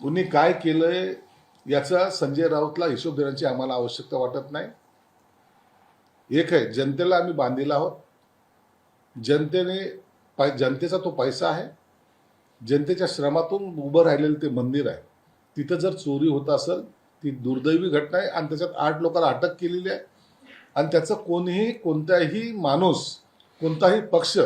कुणी काय केलंय याचा संजय राऊतला हिशोब देण्याची आम्हाला आवश्यकता वाटत नाही. एक आहे, जनतेला आम्ही बांधील आहोत. जनतेचा तो पैसा आहे, जनतेच्या श्रमातून उभं राहिलेलं ते मंदिर आहे. तिथं जर चोरी होत असेल ती दुर्दैवी घटना आहे आणि त्याच्यात 8 लोकांना अटक केलेली आहे आणि त्याचं कोणताही माणूस कोणताही पक्ष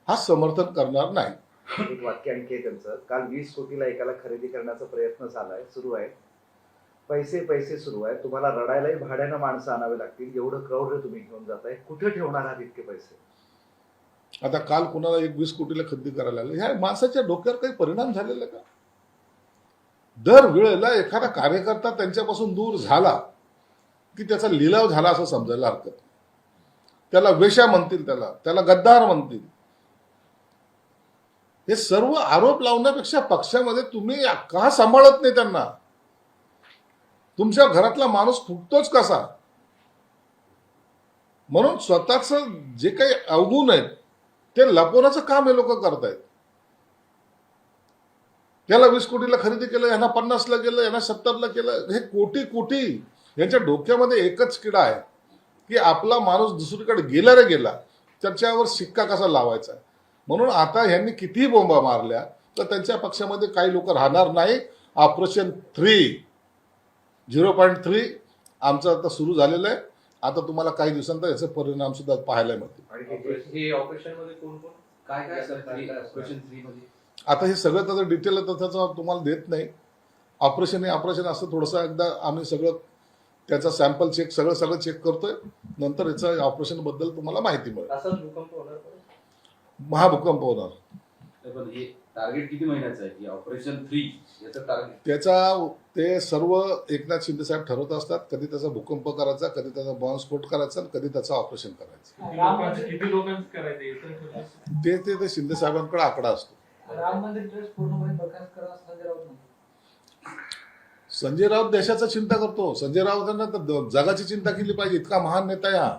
हा समर्थन करणार नाही. एक वाक्य आणखी आहे त्यांचं. काल 20 कोटीला एकाला खरेदी करण्याचा प्रयत्न झालाय, सुरू आहे. पैसे पैसे सुरू आहे. तुम्हाला रडायलाही भाड्यानं माणसं आणावे लागतील, एवढं क्रौर्य तुम्ही घेऊन जाताय. कुठे ठेवणार आहात इतके पैसे? आता काल कुणाला 20 कोटीला खरेदी करायला लागले, ह्या माणसाच्या डोक्यावर काही परिणाम झालेला का? दर वेळेला एखादा कार्यकर्ता त्यांच्यापासून दूर झाला की त्याचा लिलाव झाला असं समजायला हरकत नाही. त्याला वेश्या म्हणतील, त्याला गद्दार म्हणतील. हे सर्व आरोप लावण्यापेक्षा पक्षामध्ये तुम्ही का सांभाळत नाही त्यांना? तुमच्या घरातला माणूस फुटतोच कसा? म्हणून स्वतःच जे काही अवगुण आहेत ते लपवण्याचं काम हे लोक करतायत. त्याला 20 कोटीला खरेदी केलं, यांना 50ला केलं, यांना 70ला केलं. हे कोटी कोटी यांच्या डोक्यामध्ये एकच किडा आहे की आपला माणूस दुसरीकडे गेला रे गेला, त्याच्यावर शिक्का कसा लावायचा. म्हणून आता ह्यांनी कितीही बोंबा मारल्या तर त्यांच्या पक्षामध्ये काही लोक राहणार नाही. ऑपरेशन 0.3 आमचं आता सुरू झालेलं आहे. आता तुम्हाला काही दिवसांत याचे परिणाम सुद्धा पाहायला मिळतील. हे ऑपरेशन मध्ये कोण कोण काय काय असतं ऑपरेशन 3 मध्ये? आता हे सगळं त्याचं डिटेल त्याचं तुम्हाला देत नाही. ऑपरेशन हे ऑपरेशन असं थोडंसं एकदा आम्ही सगळं त्याचा सॅम्पल चेक सगळं चेक करतोय. नंतर याचं ऑपरेशन बद्दल तुम्हाला माहिती मिळेल. असाच भूकंप होणार का? महाभूकंप होणार. पण हे टार्गेट किती महिन्याचं आहे? ऑपरेशन 3 याचं टार्गेट त्याचा ते सर्व एकनाथ शिंदे साहेब ठरवत असतात. कधी त्याचा भूकंप करायचा, कधी त्याचा बॉम्बस्फोट करायचा आणि कधी त्याचं ऑपरेशन करायचं. किती लोकांचं करायचं ते शिंदे साहेबांकडे आकडा असतो. राम मंदिर ट्रस्ट पूर्णपणे बरखास्त करा संजय राऊत म्हणतात. संजय राऊत देशाचा चिंता करतो. संजय राऊतांना तर जगाची चिंता केली पाहिजे. इतका महान नेता आहे हा.